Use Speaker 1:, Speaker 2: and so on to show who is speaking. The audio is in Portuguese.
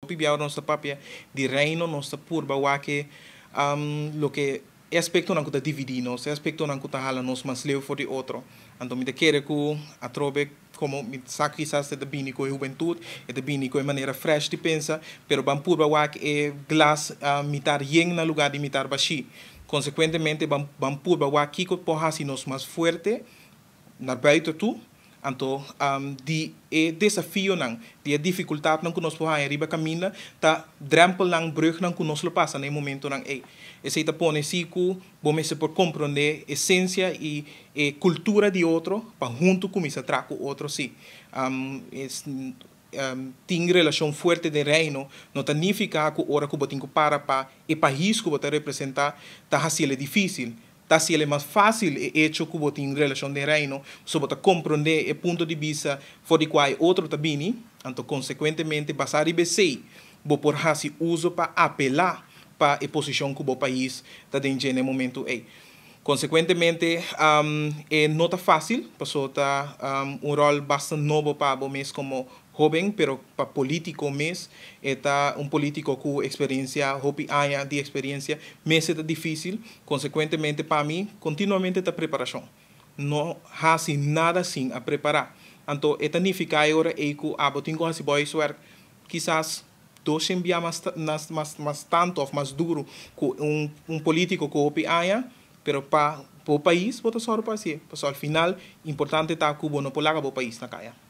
Speaker 1: pibiao nossa papia di reino nossa purba wake lo que aspecto não kuta dividindo, se aspecto não kuta hala nos mas leu for de outro. Então me querer ku atrobe como me saco quizás de bini com juventude, e de bini com maneira fresh de pensa, pero bam purba wake e glass mitar yeng na lugar de mitar bashi. Consequentemente bam purba wake kiko pohasi nos mas fuerte naar buiten toe. Então, die desafio não, die dificuldade não que nós podemos arriba caminhar, tá drempel não brug não que nós lo passa no momento não é. Esse tá põe siku, bom se por compreender essência e cultura de outro, para junto com isso traco outro sim. Tem relação forte de reino, não significa que hora que botinho para e país que botar representar, tá assim é difícil. Tá se ele é mais fácil é hecho que você tem relação de reino, só você compreender o ponto de vista for de qual outro também, então consequentemente basar e bc, você por fazer uso para apelar para a posição que o país está dentro no momento aí. Consequentemente, não está fácil, porque tá rol bastante novo para o mês como jovem, pero para político mês, está político com experiência, hopi anos de experiência, mês é difícil, consequentemente para mim, continuamente está preparação. Não há nada assim a preparar. Então, é significa agora que a botinho assim boy suer, quizás dos enviar mais tanto ou mais duro com político com hopi anos, pero para o país, bota só para si. Porque al final, importante está que o não polaga o país na caia.